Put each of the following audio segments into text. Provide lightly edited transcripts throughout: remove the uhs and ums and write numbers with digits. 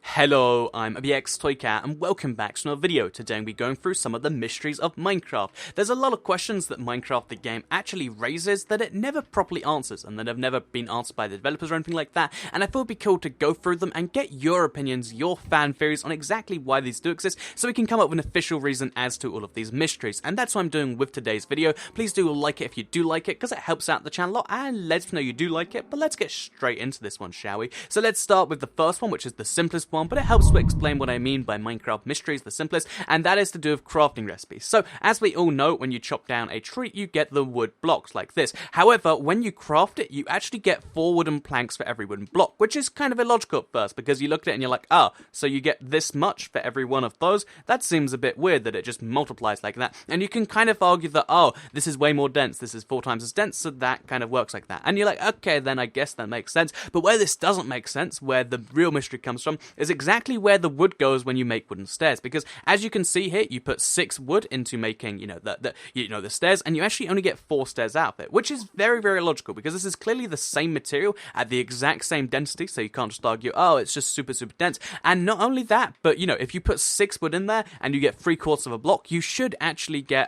Hello, I'm BX Toycat and welcome back to another video. Today we'll be going through some of the mysteries of Minecraft. There's a lot of questions that Minecraft the game actually raises that it never properly answers and that have never been answered by the developers or anything like that, and I thought it'd be cool to go through them and get your opinions, your fan theories on exactly why these do exist so we can come up with an official reason as to all of these mysteries, and that's what I'm doing with today's video. Please do like it if you do like it because it helps out the channel a lot and lets me know you do like it, but let's get straight into this one, shall we? So let's start with the first one, which is the simplest one, but it helps to explain what I mean by Minecraft mysteries, the simplest, and that is to do with crafting recipes. So, as we all know, when you chop down a tree, you get the wood blocks like this. However, when you craft it, you actually get 4 wooden planks for every wooden block, which is kind of illogical at first, because you look at it and you're like, oh, so you get this much for every one of those? That seems a bit weird that it just multiplies like that. And you can kind of argue that, oh, this is way more dense, this is 4 times as dense, so that kind of works like that. And you're like, okay, then I guess that makes sense. But where this doesn't make sense, where the real mystery comes from, is exactly where the wood goes when you make wooden stairs, because as you can see here, you put 6 wood into making, the stairs, and you actually only get 4 stairs out of it, which is very, very logical, because this is clearly the same material at the exact same density, so you can't just argue, oh, it's just super, super dense. And not only that, but, if you put 6 wood in there, and you get 3/4 of a block, you should actually get,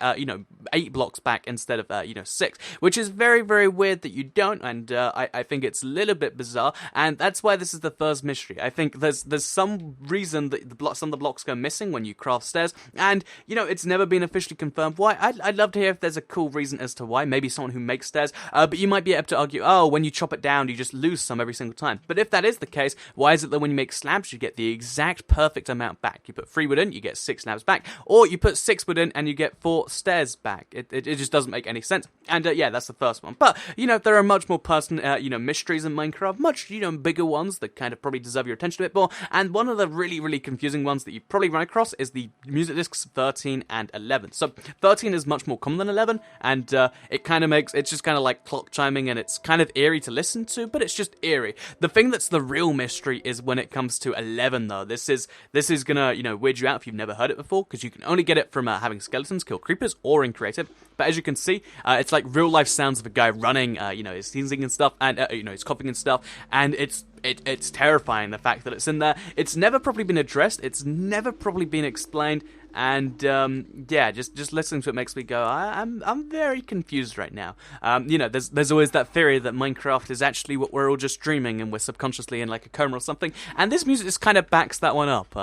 8 blocks back instead of, 6, which is very, very weird that you don't, and I think it's a little bit bizarre, and that's why this is the first mystery. I think there's some reason that some of the blocks go missing when you craft stairs, and it's never been officially confirmed why. I'd love to hear if there's a cool reason as to why, maybe someone who makes stairs, but you might be able to argue, oh, when you chop it down you just lose some every single time. But if that is the case, why is it that when you make slabs you get the exact perfect amount back? You put 3 wood in, you get 6 slabs back, or you put 6 wood in and you get 4 stairs back. It just doesn't make any sense. And yeah, that's the first one. But there are much more personal mysteries in Minecraft, much bigger ones that kind of probably deserve your attention a bit more, and one of the really confusing ones that you've probably run across is the music discs 13 and 11. So 13 is much more common than 11, and it's just kind of like clock chiming, and it's kind of eerie to listen to, but it's just eerie. The thing that's the real mystery is when it comes to 11, though. This is gonna weird you out if you've never heard it before, because you can only get it from having skeletons kill creepers or in creative. But as you can see, it's like real life sounds of a guy running, he's sneezing and stuff, and he's coughing and stuff, and it's terrifying, the fact that it's in there. It's never properly been addressed, it's never properly been explained, and yeah, just listening to it makes me go, I'm very confused right now. There's always that theory that Minecraft is actually what we're all just dreaming and we're subconsciously in like a coma or something, and this music just kind of backs that one up.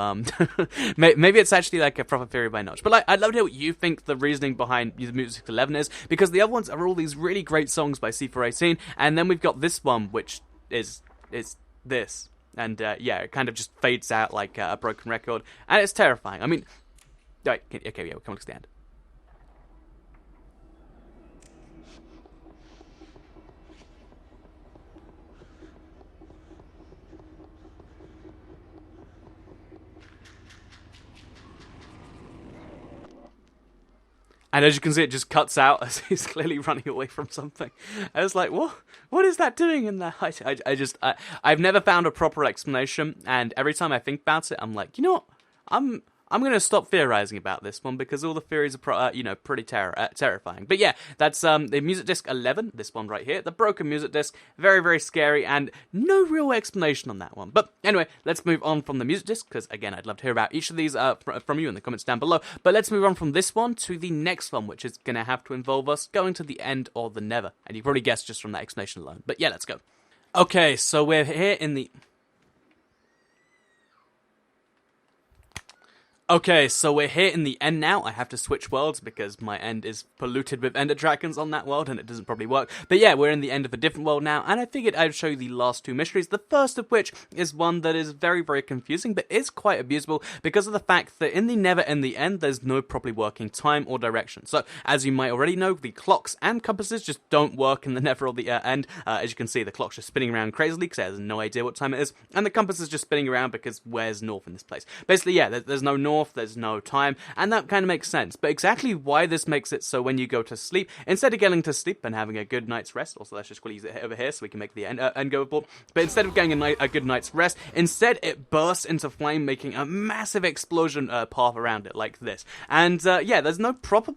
Maybe it's actually like a proper theory by Notch, but I'd love to hear what you think the reasoning behind the Music 11 is, because the other ones are all these really great songs by C418, and then we've got this one, which is this, and yeah, it kind of just fades out like a broken record, and it's terrifying. I mean, right, okay, yeah, we'll come to the end. And as you can see, it just cuts out as he's clearly running away from something. I was like, what is that doing in there? I've never found a proper explanation, and every time I think about it, I'm like, you know what? I'm going to stop theorizing about this one, because all the theories are, pretty terrifying. But yeah, that's the Music Disc 11, this one right here, the broken music disc, very, very scary, and no real explanation on that one. But anyway, let's move on from the music disc, because again, I'd love to hear about each of these from you in the comments down below. But let's move on from this one to the next one, which is going to have to involve us going to the end or the never. And you probably guessed just from that explanation alone. But yeah, let's go. Okay, so we're here in the... Okay, so we're here in the end now. I have to switch worlds because my end is polluted with ender dragons on that world and it doesn't probably work. But yeah, we're in the end of a different world now, and I figured I'd show you the last 2 mysteries. The first of which is one that is very, very confusing, but is quite abusable because of the fact that in the never and the end, there's no properly working time or direction. So, as you might already know, the clocks and compasses just don't work in the never or the end. As you can see, the clock's just spinning around crazily because it has no idea what time it is, and the compass is just spinning around because where's north in this place? Basically, yeah, there's no north north, there's no time, and that kind of makes sense. But exactly why this makes it so when you go to sleep, instead of getting to sleep and having a good night's rest, also let's just quickly use it over here so we can make the end go board, but instead of getting a good night's rest, instead it bursts into flame, making a massive explosion path around it like this. And yeah, there's no proper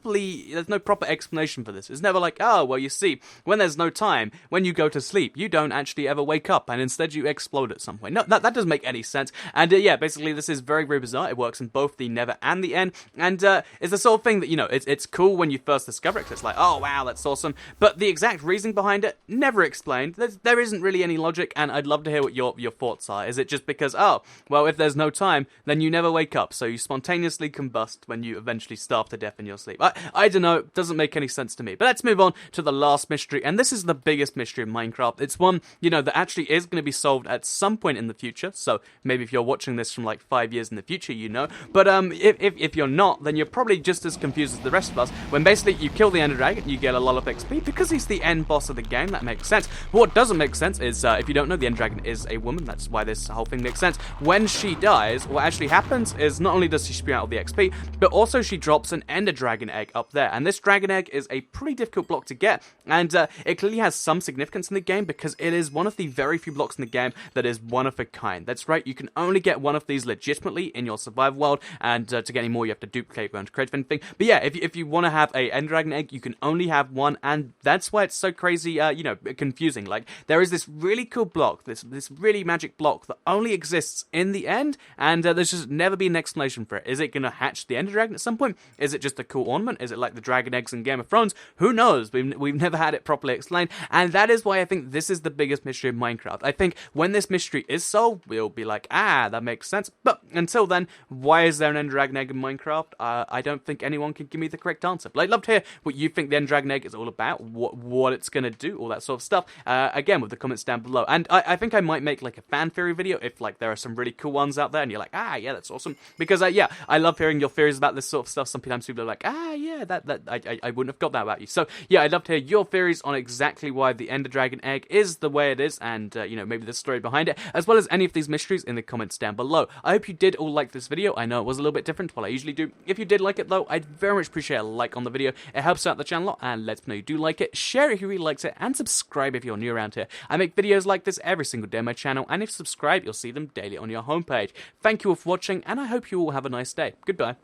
explanation for this. It's never like, oh, well, you see, when there's no time, when you go to sleep, you don't actually ever wake up, and instead you explode at some point. No, that doesn't make any sense. And yeah, basically this is very, very bizarre. It works in both the never and the end, and it's the sort of thing that, you know, it's cool when you first discover it, because it's like, oh wow, that's awesome, but the exact reason behind it, never explained. There isn't really any logic, and I'd love to hear what your thoughts are. Is it just because, oh, well, if there's no time, then you never wake up, so you spontaneously combust when you eventually starve to death in your sleep? I don't know, it doesn't make any sense to me. But let's move on to the last mystery, and this is the biggest mystery in Minecraft. It's one, you know, that actually is going to be solved at some point in the future, so maybe if you're watching this from like 5 years in the future, you know, but if you're not, then you're probably just as confused as the rest of us. When basically you kill the Ender Dragon, you get a lot of XP, because he's the end boss of the game. That makes sense. But what doesn't make sense is, if you don't know, the Ender Dragon is a woman. That's why this whole thing makes sense. When she dies, what actually happens is not only does she spew out all the XP, but also she drops an Ender Dragon egg up there, and this dragon egg is a pretty difficult block to get, and it clearly has some significance in the game, because it is one of the very few blocks in the game that is one of a kind. That's right, you can only get one of these legitimately in your survival world, and to get any more you have to duplicate going to create anything. But yeah, if you want to have a Ender Dragon egg, you can only have one, and that's why it's so crazy, you know, confusing. Like, there is this really cool block, this really magic block that only exists in the end, and there's just never been an explanation for it. Is it going to hatch the Ender Dragon at some point? Is it just a cool ornament? Is it like the dragon eggs in Game of Thrones? Who knows? We've never had it properly explained, and that is why I think this is the biggest mystery of Minecraft. I think when this mystery is solved, we'll be like, ah, that makes sense. But until then, why is there an Ender Dragon egg in Minecraft? I don't think anyone can give me the correct answer. But I'd love to hear what you think the Ender Dragon egg is all about, what it's going to do, all that sort of stuff. Again, with the comments down below. And I think I might make like a fan theory video if like there are some really cool ones out there and you're like, ah, yeah, that's awesome. Because yeah, I love hearing your theories about this sort of stuff. Sometimes people are like, ah, yeah, I wouldn't have got that about you. So yeah, I'd love to hear your theories on exactly why the Ender Dragon egg is the way it is, and you know, maybe the story behind it, as well as any of these mysteries in the comments down below. I hope you did all like this video. I know it was a little bit different to what I usually do. If you did like it though, I'd very much appreciate a like on the video. It helps out the channel a lot and lets me know you do like it. Share it if you really liked it, and subscribe if you're new around here. I make videos like this every single day on my channel, and if you subscribe, you'll see them daily on your homepage. Thank you all for watching, and I hope you all have a nice day. Goodbye.